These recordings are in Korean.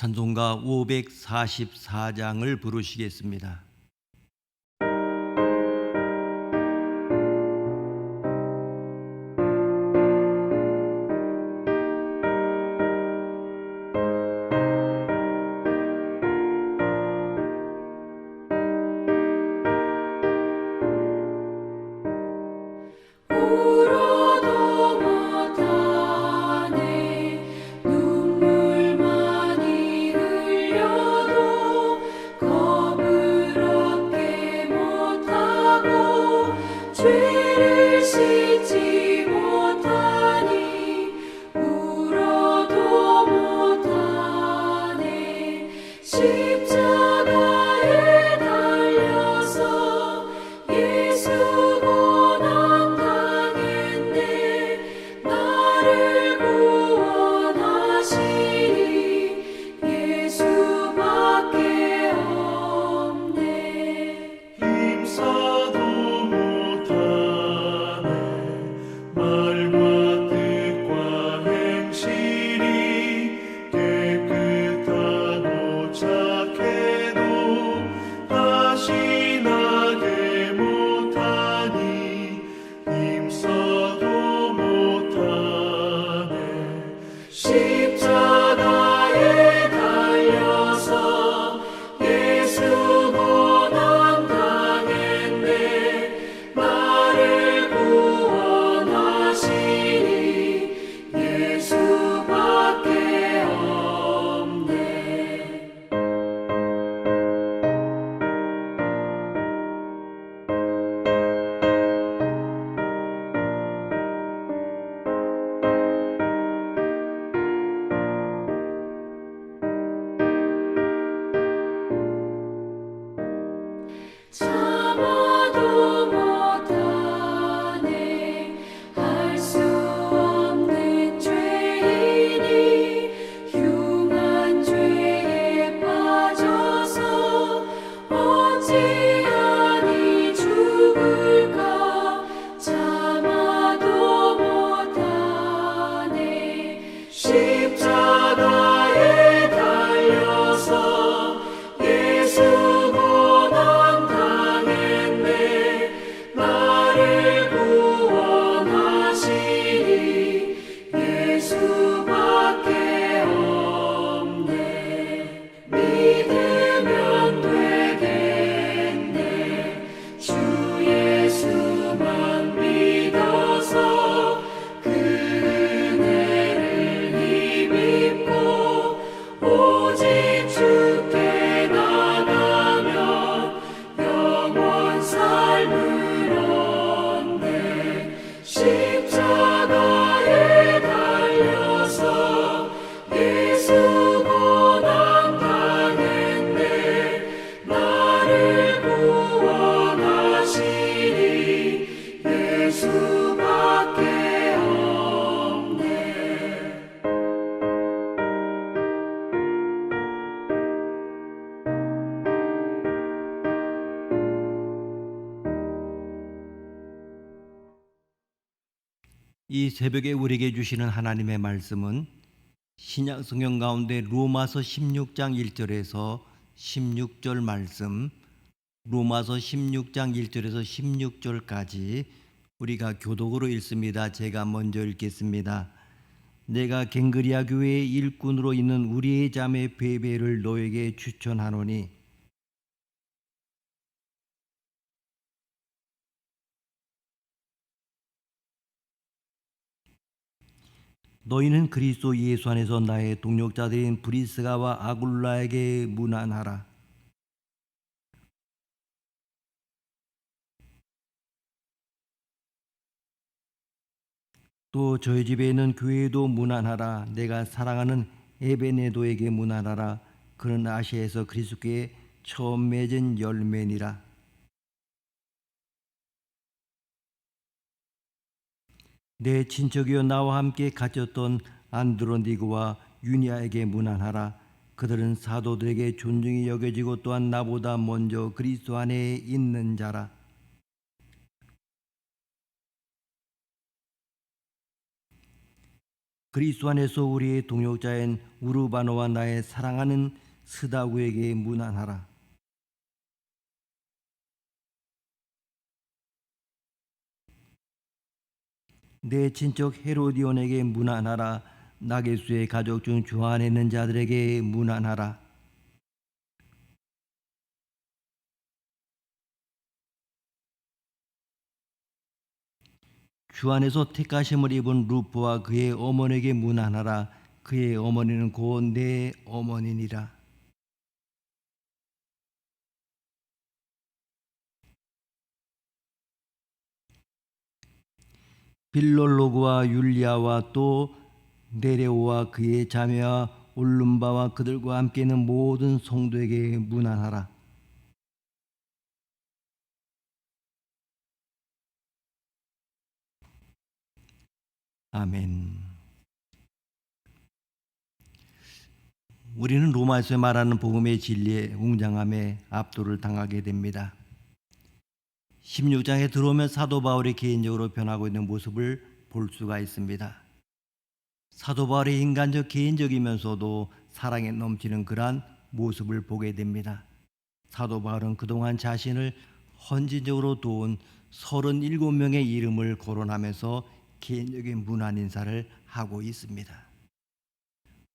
찬송가 544장을 부르시겠습니다. 울어도 못하네 눈물 많이 흘려도 겁을 얻게 못하고 죄를 씻지 못하니 울어도 못하네 십자가에 달려서 예수 고난 당했네 나를 구원하시리 예수밖에 없네 힘써도 못하네 말과 뜻과 행실이 깨끗하고 착해도 다시 나게 못하니 힘써도 못하네 십자가에 달려서 예수 고난 당했네 나를 구원하시니 예수밖에 없네 참아도 못하네 할 수 없는 죄인이 흉한 죄에 빠져서 어찌하니 죽을까 참아도 못하네 십자가에 달려서 예수 고난 당했네 나를 구원하시니 예수밖에 없네 믿으면 되겠네 주 예수만 믿어서 그 은혜를 힘입고 오직 주께 나가면 영원 삶을 얻네 십자가에 달려서 예수 고난 당했네 나를 구원하시니 예수밖에 없네 이 새벽에 우리에게 주시는 하나님의 말씀은 신약 성경 가운데 로마서 16장 1절에서 16절 말씀, 로마서 16장 1절에서 16절까지 우리가 교독으로 읽습니다. 제가 먼저 읽겠습니다. 내가 갱그리아 교회의 일꾼으로 있는 우리의 자매 베베를 너에게 추천하노니 너희는 그리스도 예수 안에서 나의 동역자들인 브리스가와 아굴라에게 문안하라. 또 저희 집에 있는 교회에도 문안하라. 내가 사랑하는 에베네도에게 문안하라. 그는 아시아에서 그리스도께 처음 맺은 열매니라. 내 친척이여 나와 함께 갇혔던 안드로니고와 유니아에게 문안하라. 그들은 사도들에게 존중이 여겨지고 또한 나보다 먼저 그리스도 안에 있는 자라. 그리스도 안에서 우리의 동역자인 우르바노와 나의 사랑하는 스다구에게 문안하라. 내 친척 헤로디온에게 문안하라. 나게수의 가족 중 주 안에 있는 자들에게 문안하라. 주 안에서 택하심을 입은 루프와 그의 어머니에게 문안하라. 그의 어머니는 곧 내 어머니니라. 빌롤로그와 율리아와 또 네레오와 그의 자매와 올룸바와 그들과 함께 있는 모든 성도에게 문안하라. 아멘. 우리는 로마에서 말하는 복음의 진리의 웅장함에 압도를 당하게 됩니다. 16장에 들어오면 사도 바울이 개인적으로 변하고 있는 모습을 볼 수가 있습니다. 사도 바울의 인간적 개인적이면서도 사랑에 넘치는 그러한 모습을 보게 됩니다. 사도 바울은 그동안 자신을 헌신적으로 도운 37명의 이름을 거론하면서 개인적인 문안 인사를 하고 있습니다.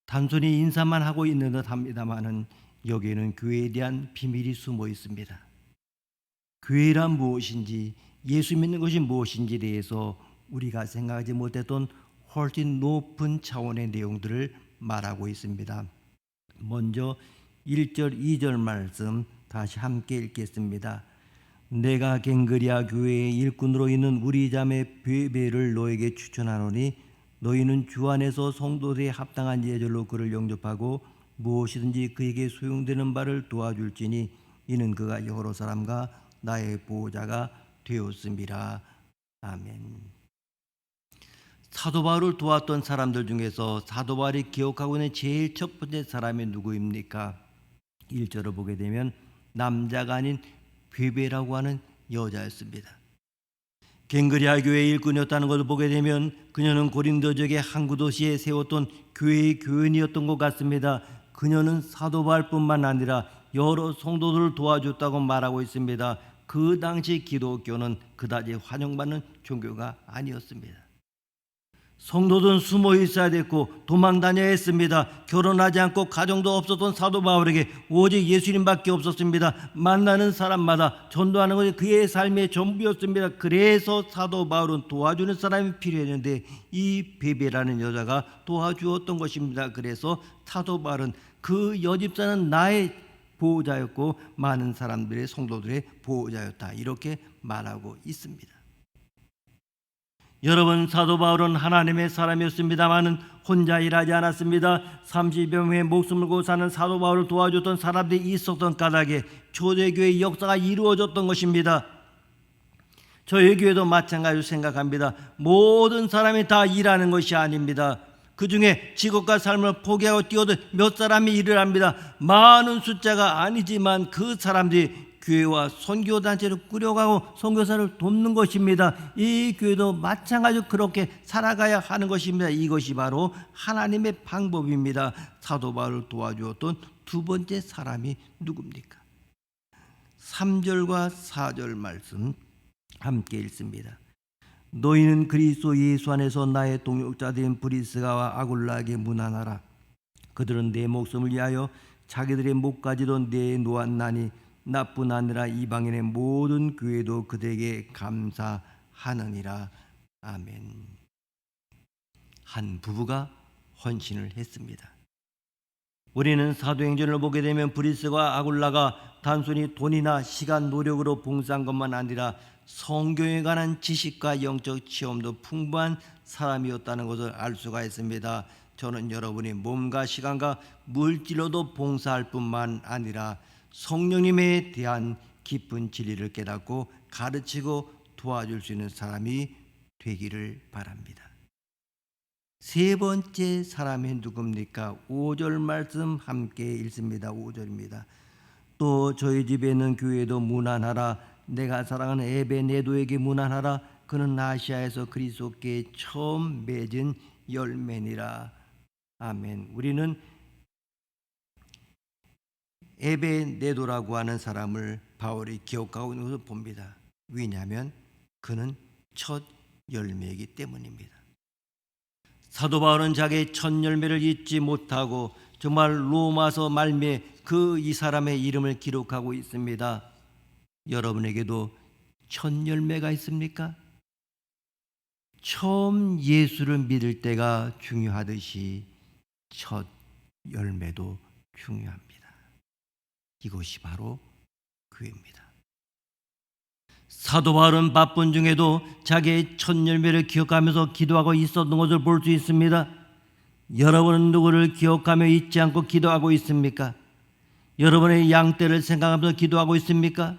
단순히 인사만 하고 있는 듯 합니다만은 여기에는 교회에 대한 비밀이 숨어 있습니다. 교회란 무엇인지, 예수 믿는 것이 무엇인지에 대해서 우리가 생각하지 못했던 훨씬 높은 차원의 내용들을 말하고 있습니다. 먼저 1절, 2절 말씀 다시 함께 읽겠습니다. 내가 갱그리아 교회의 일꾼으로 있는 우리 자매 베베를 너에게 추천하노니 너희는 주 안에서 성도들에 합당한 예절로 그를 영접하고 무엇이든지 그에게 소용되는 바를 도와줄지니 이는 그가 여러 사람과 나의 보호자가 되었음이라. 아멘. 사도 바울을 도왔던 사람들 중에서 사도 바울이 기억하고 있는 제일 첫 번째 사람이 누구입니까? 1절을 보게 되면 남자가 아닌 베베라고 하는 여자였습니다. 갱그리아 교회의 일꾼이었다는 것을 보게 되면 그녀는 고린도 지역의 한 구도시에 세웠던 교회의 교인이었던 것 같습니다. 그녀는 사도 바울뿐만 아니라 여러 성도들을 도와줬다고 말하고 있습니다. 그 당시 기독교는 그다지 환영받는 종교가 아니었습니다. 성도들은 숨어 있어야 됐고 도망 다녀야 했습니다. 결혼하지 않고 가정도 없었던 사도 바울에게 오직 예수님밖에 없었습니다. 만나는 사람마다 전도하는 것이 그의 삶의 전부였습니다. 그래서 사도 바울은 도와주는 사람이 필요했는데 이 베베라는 여자가 도와주었던 것입니다. 그래서 사도 바울은 그 여집사는 나의 보호자였고 많은 사람들의 성도들의 보호자였다, 이렇게 말하고 있습니다. 여러분, 사도 바울은 하나님의 사람이었습니다마는 혼자 일하지 않았습니다. 30여 명의 목숨을 걸고 사는 사도 바울을 도와줬던 사람들이 있었던 까닭에 초대교회의 역사가 이루어졌던 것입니다. 저희 교회도 마찬가지로 생각합니다. 모든 사람이 다 일하는 것이 아닙니다. 그 중에 직업과 삶을 포기하고 뛰어든 몇 사람이 일을 합니다. 많은 숫자가 아니지만 그 사람들이 교회와 선교단체를 꾸려가고 선교사를 돕는 것입니다. 이 교회도 마찬가지로 그렇게 살아가야 하는 것입니다. 이것이 바로 하나님의 방법입니다. 사도 바울을 도와주었던 두 번째 사람이 누굽니까? 3절과 4절 말씀 함께 읽습니다. 너희는 그리스도 예수 안에서 나의 동역자들인 브리스가와 아굴라에게 문안하라. 그들은 내 목숨을 위하여 자기들의 목까지도 내놓았나니 나뿐 아니라 이방인의 모든 교회도 그들에게 감사하느니라. 아멘. 한 부부가 헌신을 했습니다. 우리는 사도행전을 보게 되면 브리스가 아굴라가 단순히 돈이나 시간, 노력으로 봉사한 것만 아니라 성경에 관한 지식과 영적 체험도 풍부한 사람이었다는 것을 알 수가 있습니다. 저는 여러분이 몸과 시간과 물질로도 봉사할 뿐만 아니라 성령님에 대한 깊은 진리를 깨닫고 가르치고 도와줄 수 있는 사람이 되기를 바랍니다. 세 번째 사람이 누굽니까? 5절 말씀 함께 읽습니다. 5절입니다. 또 저희 집에 있는 교회도 문안하라. 내가 사랑하는 에베네도에게 문안하라. 그는 아시아에서 그리스도께 처음 맺은 열매니라. 아멘. 우리는 에베네도라고 하는 사람을 바울이 기억하고 있는 것을 봅니다. 왜냐하면 그는 첫 열매이기 때문입니다. 사도 바울은 자기의 첫 열매를 잊지 못하고 정말 로마서 말미에 이 사람의 이름을 기록하고 있습니다. 여러분에게도 첫 열매가 있습니까? 처음 예수를 믿을 때가 중요하듯이 첫 열매도 중요합니다. 이것이 바로 교회입니다. 사도 바울은 바쁜 중에도 자기의 첫 열매를 기억하면서 기도하고 있었던 것을 볼 수 있습니다. 여러분은 누구를 기억하며 잊지 않고 기도하고 있습니까? 여러분의 양떼를 생각하면서 기도하고 있습니까?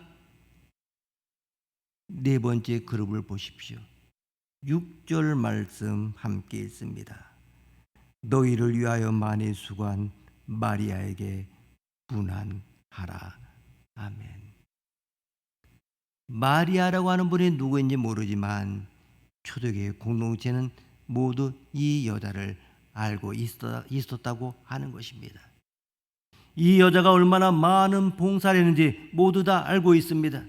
네 번째 그룹을 보십시오. 6절 말씀 함께 읽습니다. 너희를 위하여 많이 수고한 마리아에게 문안하라. 아멘. 마리아라고 하는 분이 누구인지 모르지만 초대교회 공동체는 모두 이 여자를 알고 있었다고 하는 것입니다. 이 여자가 얼마나 많은 봉사를 했는지 모두 다 알고 있습니다.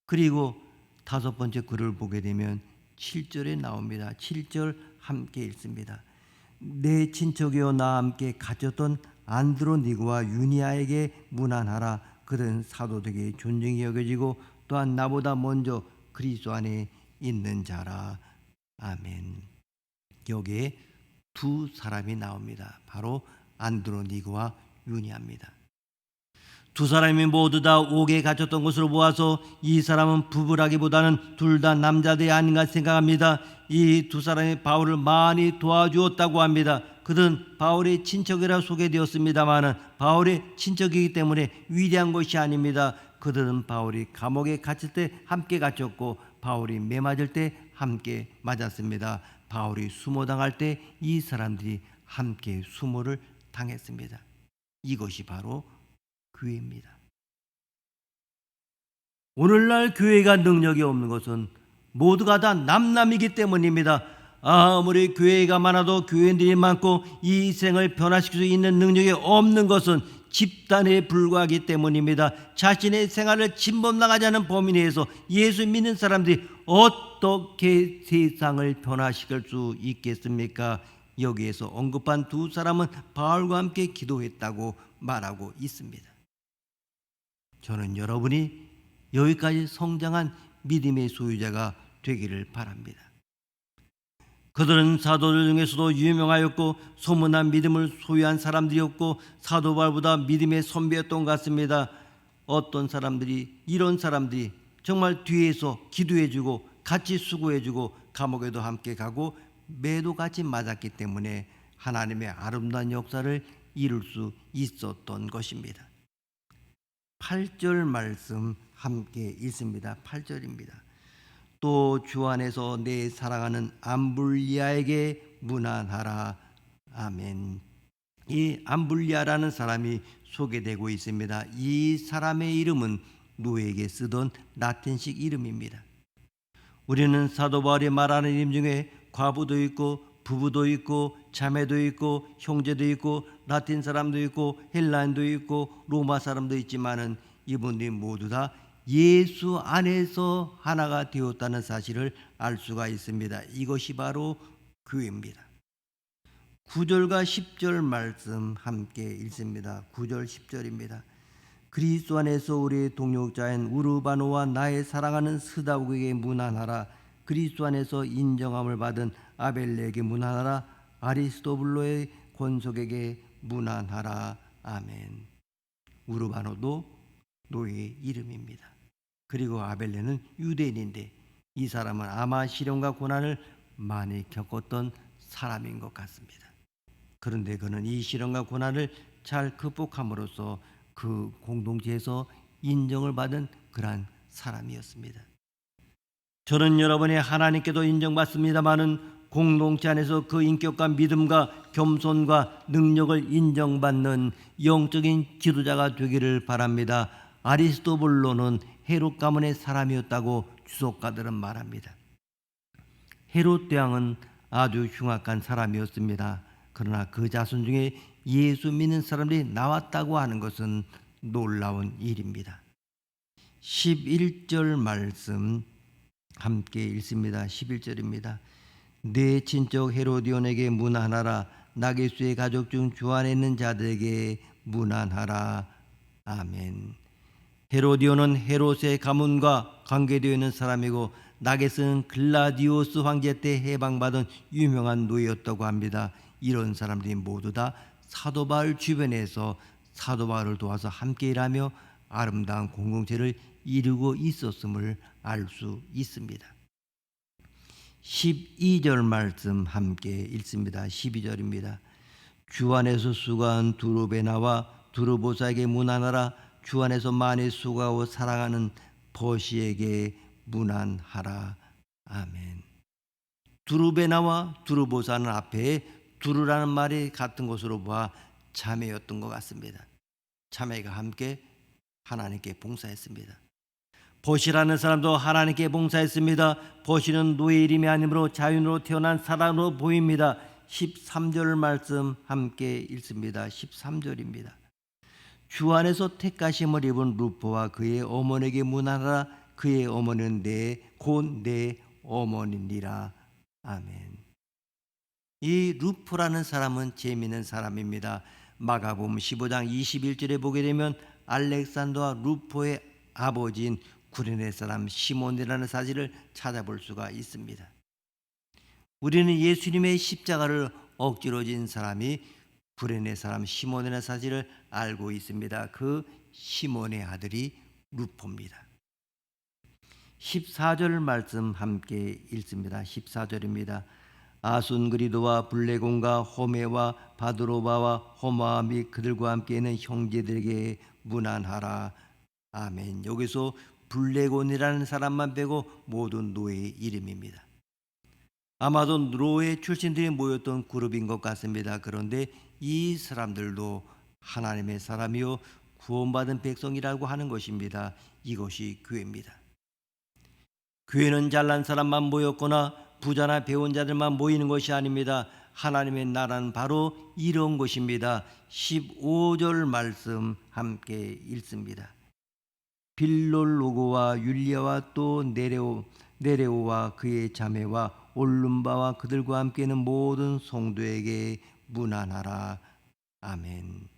그리고 다섯 번째 글을 보게 되면 7절에 나옵니다. 7절 함께 읽습니다. 내 친척이여 나와 함께 갇혔던 안드로니고와 유니아에게 문안하라. 그들은 사도들에게 존중이 여겨지고 또한 나보다 먼저 그리스도 안에 있는 자라. 아멘. 여기에 두 사람이 나옵니다. 바로 안드로니고와 유니아입니다. 두 사람이 모두 다 옥에 갇혔던 것으로 보아서 이 사람은 부부라기보다는 둘 다 남자들이 아닌가 생각합니다. 이 두 사람이 바울을 많이 도와주었다고 합니다. 그들은 바울의 친척이라 소개되었습니다마는 바울의 친척이기 때문에 위대한 것이 아닙니다. 그들은 바울이 감옥에 갇힐 때 함께 갇혔고 바울이 매 맞을 때 함께 맞았습니다. 바울이 수모당할 때 이 사람들이 함께 수모를 당했습니다. 이것이 바로 교회입니다. 오늘날 교회가 능력이 없는 것은 모두가 다 남남이기 때문입니다. 아무리 교회가 많아도 교인들이 많고 이 생을 변화시킬 수 있는 능력이 없는 것은 집단에 불과하기 때문입니다. 자신의 생활을 침범당하지 않은 범위 내에서 예수 믿는 사람들이 어떻게 세상을 변화시킬 수 있겠습니까? 여기에서 언급한 두 사람은 바울과 함께 기도했다고 말하고 있습니다. 저는 여러분이 여기까지 성장한 믿음의 소유자가 되기를 바랍니다. 그들은 사도들 중에서도 유명하였고 소문난 믿음을 소유한 사람들이었고 사도 바울보다 믿음의 선배였던 것 같습니다. 이런 사람들이 정말 뒤에서 기도해주고 같이 수고해주고 감옥에도 함께 가고 매도 같이 맞았기 때문에 하나님의 아름다운 역사를 이룰 수 있었던 것입니다. 8절 말씀 함께 읽습니다. 8절입니다. 또 주 안에서 내 사랑하는 암불리아에게 문안하라. 아멘. 이 암불리아라는 사람이 소개되고 있습니다. 이 사람의 이름은 노예에게 쓰던 라틴식 이름입니다. 우리는 사도 바울이 말하는 이름 중에 과부도 있고 부부도 있고 자매도 있고 형제도 있고 라틴 사람도 있고 헬라인도 있고 로마 사람도 있지만은 이분들이 모두 다 예수 안에서 하나가 되었다는 사실을 알 수가 있습니다. 이것이 바로 교회입니다. 9절과 10절 말씀 함께 읽습니다. 9절 10절입니다. 그리스도 안에서 우리의 동역자인 우르바노와 나의 사랑하는 스다우에게 문안하라. 그리스도 안에서 인정함을 받은 아벨레에게 문안하라. 아리스토블로의 권속에게 문안하라. 아멘. 우르바노도 노예의 이름입니다. 그리고 아벨레는 유대인인데 이 사람은 아마 시련과 고난을 많이 겪었던 사람인 것 같습니다. 그런데 그는 이 시련과 고난을 잘 극복함으로써 그 공동체에서 인정을 받은 그러한 사람이었습니다. 저는 여러분이 하나님께도 인정받습니다마는 공동체 안에서 그 인격과 믿음과 겸손과 능력을 인정받는 영적인 지도자가 되기를 바랍니다. 아리스토블로는 헤롯 가문의 사람이었다고 주석가들은 말합니다. 헤롯 대왕은 아주 흉악한 사람이었습니다. 그러나 그 자손 중에 예수 믿는 사람들이 나왔다고 하는 것은 놀라운 일입니다. 11절 말씀 함께 읽습니다. 11절입니다. 내 친척 헤로디온에게 문안하라. 나게수의 가족 중 주 안에 있는 자들에게 문안하라. 아멘. 헤로디온은 헤롯의 가문과 관계되어 있는 사람이고 나게스는 글라디오스 황제 때 해방받은 유명한 노예였다고 합니다. 이런 사람들이 모두 다 사도 바울 주변에서 사도 바울을 도와서 함께 일하며 아름다운 공동체를 이루고 있었음을 알 수 있습니다. 12절 말씀 함께 읽습니다. 12절입니다. 주 안에서 수고한 두루베나와 두루보사에게 문안하라. 주 안에서 많이 수고하고 사랑하는 버시에게 문안하라. 아멘. 두루베나와 두루보사는 앞에 두루라는 말이 같은 것으로 보아 자매였던 것 같습니다. 자매가 함께 하나님께 봉사했습니다. 버시라는 사람도 하나님께 봉사했습니다. 버시는 노예 이름이 아니므로 자유인으로 태어난 사람으로 보입니다. 13절 말씀 함께 읽습니다. 13절입니다. 주 안에서 택하심을 입은 루포와 그의 어머니에게 문안하라. 그의 어머니는 곧 내 어머니니라. 아멘. 이 루포라는 사람은 재미있는 사람입니다. 마가복음 15장 21절에 보게 되면 알렉산더와 루포의 아버지인 구레네 사람 시몬이라는 사실을 찾아볼 수가 있습니다. 우리는 예수님의 십자가를 억지로 진 사람이 구레네 사람 시몬이라는 사실을 알고 있습니다. 그 시몬의 아들이 루포입니다. 14절 말씀 함께 읽습니다. 14절입니다. 아순그리도와 블레곤과 호메와 바드로바와 호마 및 그들과 함께 있는 형제들에게 문안하라. 아멘. 여기서 블레곤이라는 사람만 빼고 모든 노예의 이름입니다. 아마도 노예 출신들이 모였던 그룹인 것 같습니다. 그런데 이 사람들도 하나님의 사람이요 구원받은 백성이라고 하는 것입니다. 이것이 교회입니다. 교회는 잘난 사람만 모였거나 부자나 배운 자들만 모이는 것이 아닙니다. 하나님의 나라는 바로 이런 것입니다. 15절 말씀 함께 읽습니다. 빌롤로고와 율리아와 또 네레오와 그의 자매와 올룸바와 그들과 함께는 모든 성도에게 문안하라. 아멘.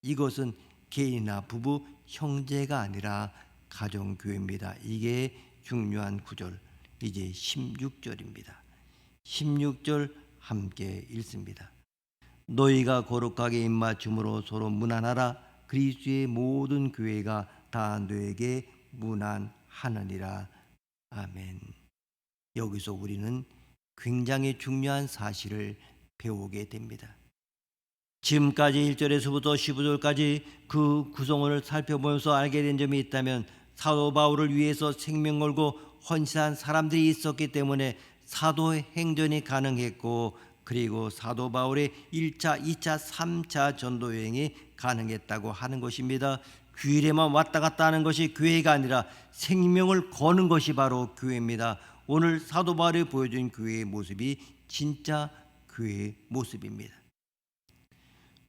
이것은 개인이나 부부, 형제가 아니라 가정교회입니다. 이게 중요한 구절. 이제 16절입니다. 16절 함께 읽습니다. 너희가 거룩하게 입맞춤으로 서로 문안하라. 그리스도의 모든 교회가 다 너에게 문안하느니라. 아멘. 여기서 우리는 굉장히 중요한 사실을 배우게 됩니다. 지금까지 1절에서부터 15절까지 그 구성원을 살펴보면서 알게 된 점이 있다면 사도 바울을 위해서 생명 걸고 헌신한 사람들이 있었기 때문에 사도의 행전이 가능했고, 그리고 사도 바울의 1차, 2차, 3차 전도 여행이 가능했다고 하는 것입니다. 주일에만 왔다 갔다 하는 것이 교회가 아니라 생명을 거는 것이 바로 교회입니다. 오늘 사도 바울이 보여준 교회의 모습이 진짜 교회의 모습입니다.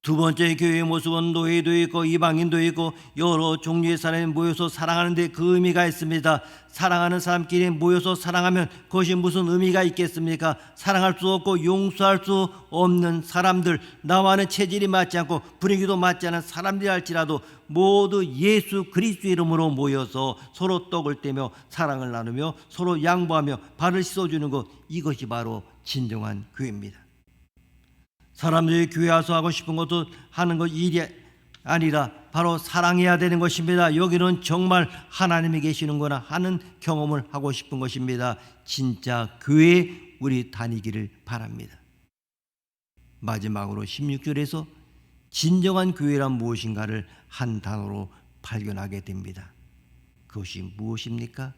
두 번째 교회의 모습은 노예도 있고 이방인도 있고 여러 종류의 사람이 모여서 사랑하는 데 그 의미가 있습니다. 사랑하는 사람끼리 모여서 사랑하면 그것이 무슨 의미가 있겠습니까? 사랑할 수 없고 용서할 수 없는 사람들, 나와는 체질이 맞지 않고 분위기도 맞지 않은 사람들이 할지라도 모두 예수 그리스도 이름으로 모여서 서로 떡을 떼며 사랑을 나누며 서로 양보하며 발을 씻어주는 것, 이것이 바로 진정한 교회입니다. 사람들이 교회 와서 하고 싶은 것도 하는 것 일이 아니라 바로 사랑해야 되는 것입니다. 여기는 정말 하나님이 계시는구나 하는 경험을 하고 싶은 것입니다. 진짜 교회에 우리 다니기를 바랍니다. 마지막으로 16절에서 진정한 교회란 무엇인가를 한 단어로 발견하게 됩니다. 그것이 무엇입니까?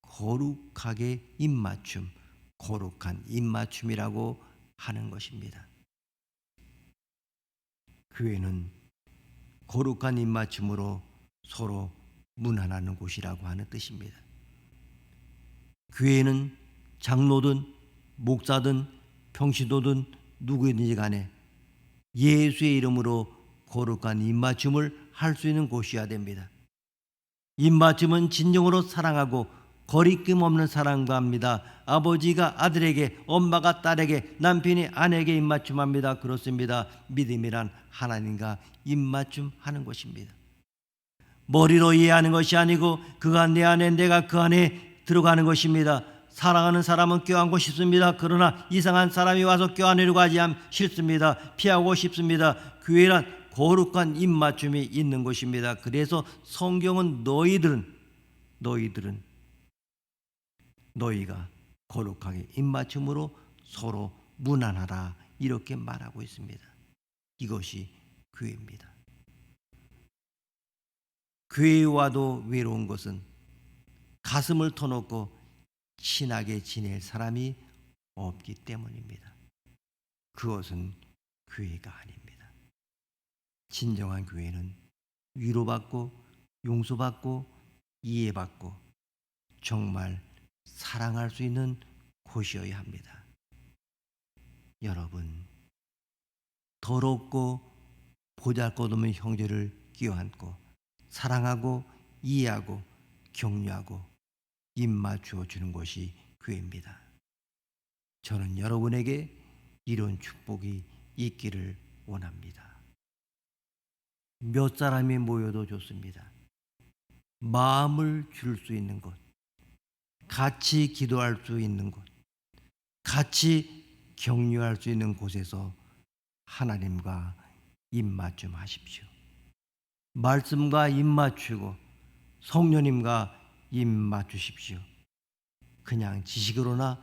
거룩하게 입맞춤, 거룩한 입맞춤이라고 하는 것입니다. 교회는 거룩한 입맞춤으로 서로 문안하는 곳이라고 하는 뜻입니다. 교회는 장로든 목사든 평신도든 누구든지 간에 예수의 이름으로 거룩한 입맞춤을 할 수 있는 곳이어야 됩니다. 입맞춤은 진정으로 사랑하고 거리낌 없는 사랑과 합니다. 아버지가 아들에게, 엄마가 딸에게, 남편이 아내에게 입맞춤합니다. 그렇습니다. 믿음이란 하나님과 입맞춤하는 것입니다. 머리로 이해하는 것이 아니고 그가 내 안에, 내가 그 안에 들어가는 것입니다. 사랑하는 사람은 껴안고 싶습니다. 그러나 이상한 사람이 와서 껴안으려고 하지 싫습니다. 피하고 싶습니다. 교회란 거룩한 입맞춤이 있는 것입니다. 그래서 성경은 너희가 거룩하게 입맞춤으로 서로 무난하라 이렇게 말하고 있습니다. 이것이 교회입니다. 교회에 와도 외로운 것은 가슴을 터놓고 친하게 지낼 사람이 없기 때문입니다. 그것은 교회가 아닙니다. 진정한 교회는 위로받고 용서받고 이해받고 정말 사랑할 수 있는 곳이어야 합니다. 여러분, 더럽고 보잘것없는 형제를 끼워안고 사랑하고 이해하고 격려하고 입맞추어 주는 것이 교회입니다. 저는 여러분에게 이런 축복이 있기를 원합니다. 몇 사람이 모여도 좋습니다. 마음을 줄 수 있는 곳, 같이 기도할 수 있는 곳, 같이 격려할 수 있는 곳에서 하나님과 입맞춤 하십시오. 말씀과 입맞추고 성령님과 입맞추십시오. 그냥 지식으로나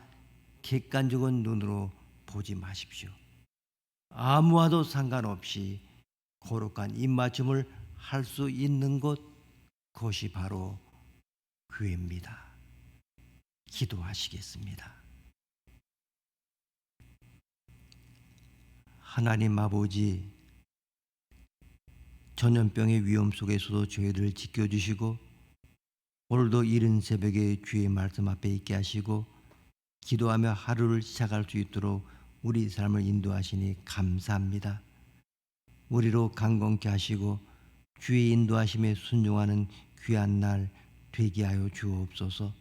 객관적인 눈으로 보지 마십시오. 아무와도 상관없이 거룩한 입맞춤을 할 수 있는 곳, 그것이 바로 교회입니다. 기도하시겠습니다. 하나님 아버지, 전염병의 위험 속에서도 저희들을 지켜주시고 오늘도 이른 새벽에 주의 말씀 앞에 있게 하시고 기도하며 하루를 시작할 수 있도록 우리 삶을 인도하시니 감사합니다. 우리로 강건케 하시고 주의 인도하심에 순종하는 귀한 날 되게 하여 주옵소서.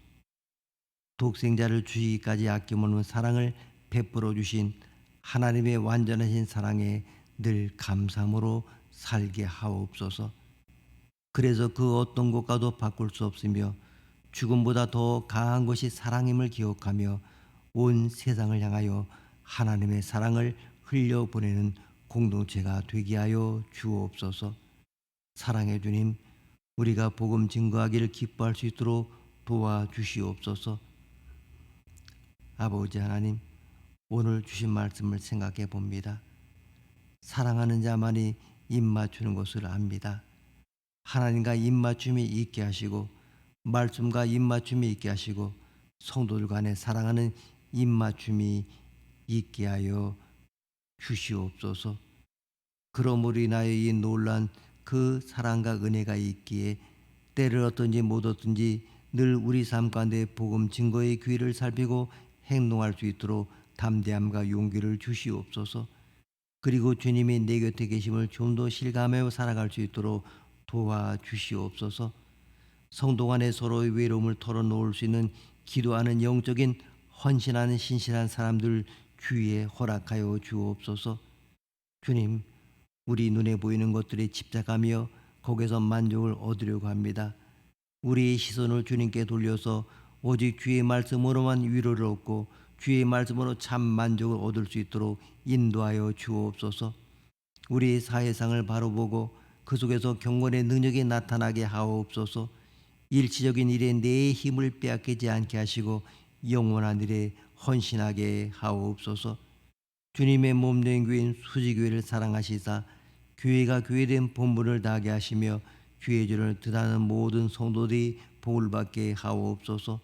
독생자를 주시기까지 아낌없는 사랑을 베풀어 주신 하나님의 완전하신 사랑에 늘 감사함으로 살게 하옵소서. 그래서 그 어떤 것과도 바꿀 수 없으며 죽음보다 더 강한 것이 사랑임을 기억하며 온 세상을 향하여 하나님의 사랑을 흘려보내는 공동체가 되게 하여 주옵소서. 사랑의 주님, 우리가 복음 증거하기를 기뻐할 수 있도록 도와주시옵소서. 아버지 하나님, 오늘 주신 말씀을 생각해 봅니다. 사랑하는 자만이 입맞추는 것을 압니다. 하나님과 입맞춤이 있게 하시고 말씀과 입맞춤이 있게 하시고 성도들 간에 사랑하는 입맞춤이 있게 하여 주시옵소서. 그러므로 인하여 이 놀란 그 사랑과 은혜가 있기에 때를 얻든지 못 얻든지 늘 우리 삶 가운데 복음 증거의 귀를 살피고 행동할 수 있도록 담대함과 용기를 주시옵소서. 그리고 주님이 내 곁에 계심을 좀 더 실감하며 살아갈 수 있도록 도와주시옵소서. 성도 간에 서로의 외로움을 털어놓을 수 있는 기도하는 영적인 헌신하는 신실한 사람들 주위에 허락하여 주옵소서. 주님, 우리 눈에 보이는 것들에 집착하며 거기서 만족을 얻으려고 합니다. 우리의 시선을 주님께 돌려서 오직 주의 말씀으로만 위로를 얻고 주의 말씀으로 참 만족을 얻을 수 있도록 인도하여 주옵소서. 우리의 사회상을 바로 보고 그 속에서 경건의 능력이 나타나게 하옵소서. 일시적인 일에 내 힘을 빼앗기지 않게 하시고 영원한 일에 헌신하게 하옵소서. 주님의 몸된 교회인 수지교회를 사랑하시사 교회가 교회된 본분을 다하게 하시며 주의 죄를 드러나는 모든 성도들이 복을 받게 하옵소서.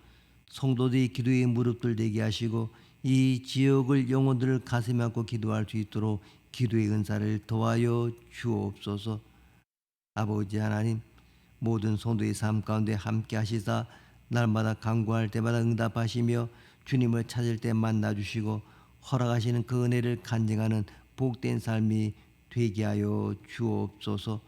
성도들이 기도의 무릎들 되게 하시고 이 지역을 영혼들을 가슴에 안고 기도할 수 있도록 기도의 은사를 더하여 주옵소서. 아버지 하나님, 모든 성도의 삶 가운데 함께 하시사 날마다 간구할 때마다 응답하시며 주님을 찾을 때 만나주시고 허락하시는 그 은혜를 간증하는 복된 삶이 되게 하여 주옵소서.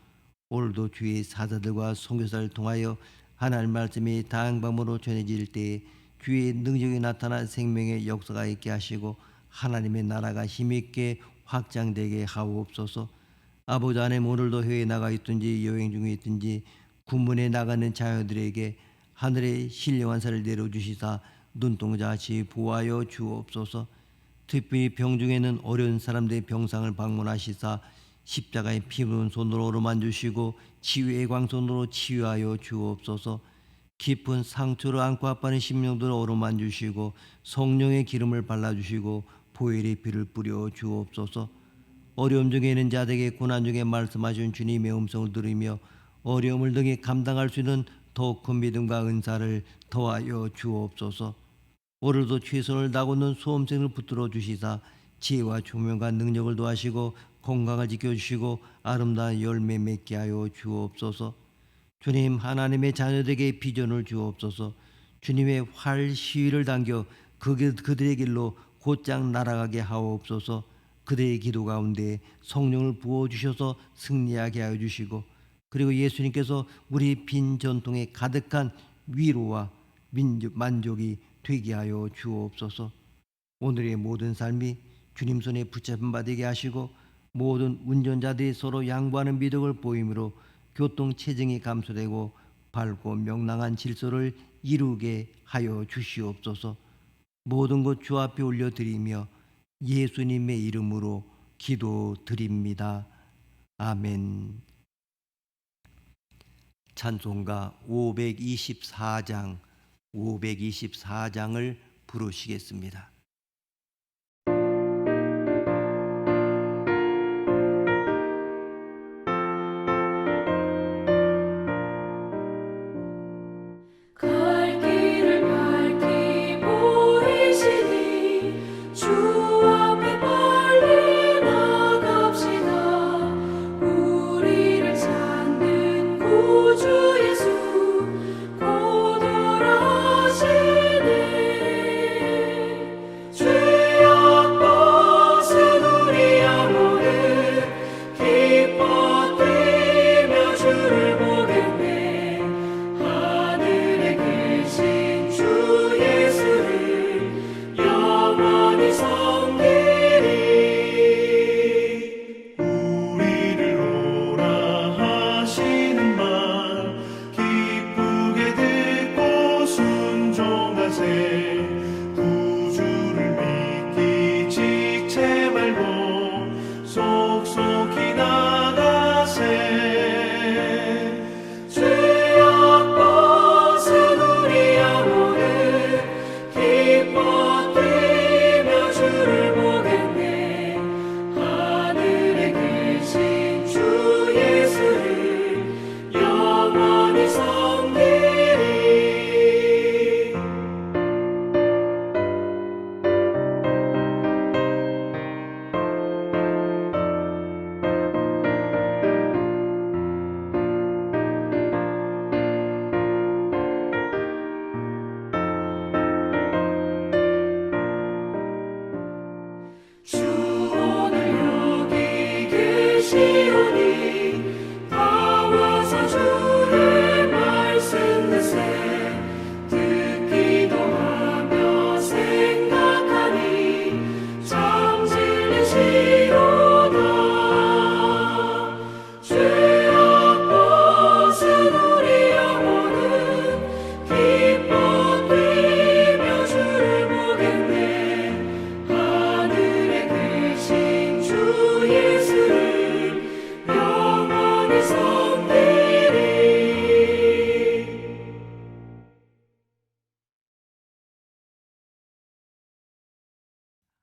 오늘도 주의 사자들과 선교사를 통하여 하나님 말씀이 다양한 방법으로 전해질 때에 주의 능력이 나타나 생명의 역사가 있게 하시고 하나님의 나라가 힘있게 확장되게 하옵소서. 아버지 하나님, 오늘도 해외에 나가 있든지 여행 중에 있든지 군문에 나가는 자녀들에게 하늘의 신령한 살을 내려주시사 눈동자같이 보호하여 주옵소서. 특별히 병중에는 어려운 사람들의 병상을 방문하시사 십자가의 피 묻은 손으로 어루만주시고 치유의 광선으로 치유하여 주옵소서. 깊은 상처를 안고 아파하는 심령들을 어루만주시고 성령의 기름을 발라주시고 보혈의 피를 뿌려 주옵소서. 어려움 중에 있는 자들에게 고난 중에 말씀하신 주님의 음성을 들으며 어려움을 등에 감당할 수 있는 더 큰 믿음과 은사를 더하여 주옵소서. 오늘도 최선을 다하고는 수험생을 붙들어 주시사 지혜와 조명과 능력을 더하시고 건강을 지켜주시고 아름다운 열매 맺게 하여 주옵소서. 주님, 하나님의 자녀들에게 비전을 주옵소서. 주님의 활 시위를 당겨 그들의 길로 곧장 날아가게 하옵소서. 그들의 기도 가운데 성령을 부어주셔서 승리하게 하여 주시고, 그리고 예수님께서 우리 빈 전통에 가득한 위로와 만족이 되게 하여 주옵소서. 오늘의 모든 삶이 주님 손에 붙잡힌 바 되게 하시고 모든 운전자들이 서로 양보하는 미덕을 보임으로 교통 체증이 감소되고 밝고 명랑한 질서를 이루게 하여 주시옵소서. 모든 것 주 앞에 올려드리며 예수님의 이름으로 기도드립니다. 아멘. 찬송가 524장을 부르시겠습니다. 갈 길을 밝히 보이시니 주 앞에 빨리 나갑시다. 우리를 찾는 구주 예수 곧 오라시네. 죄악 벗은 우리 영혼은 기뻐 뛰며 주를 보겠네. 하늘에 계신 주 예수를 영원히 섬기리. 우리를 오라 하시는 말 기쁘게 듣고 순종하세. 구주를 믿기 지체 말고 속속히 나가세. 죄악 벗은 우리 영혼은 기뻐 뛰며 주를 보겠네. 하늘에 계신 주 예수를 영원히 섬기리. 주 오늘 여기 계시오니 다 와서 주의 말씀 듣세. 듣기도 하며 생각하니 참 진리시로다. 죄악 벗은 우리 영혼은 기뻐 뛰며 주를 보겠네. 하늘에 계신 주 예수를 영원히 섬기리.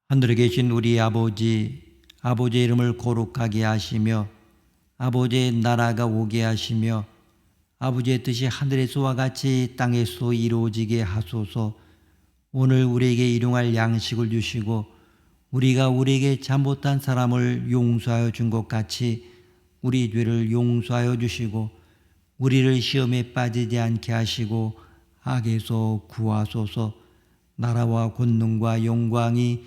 하늘에 계신 우리 아버지, 아버지의 이름을 거룩하게 하시며 아버지의 나라가 오게 하시며 아버지의 뜻이 하늘에서와 같이 땅에서 이루어지게 하소서. 오늘 우리에게 일용할 양식을 주시고 우리가 우리에게 잘못한 사람을 용서하여 준 것 같이 우리 죄를 용서하여 주시고 우리를 시험에 빠지지 않게 하시고 악에서 구하소서. 나라와 권능과 영광이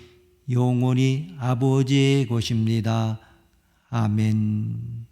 영원히 아버지의 것입니다. 아멘.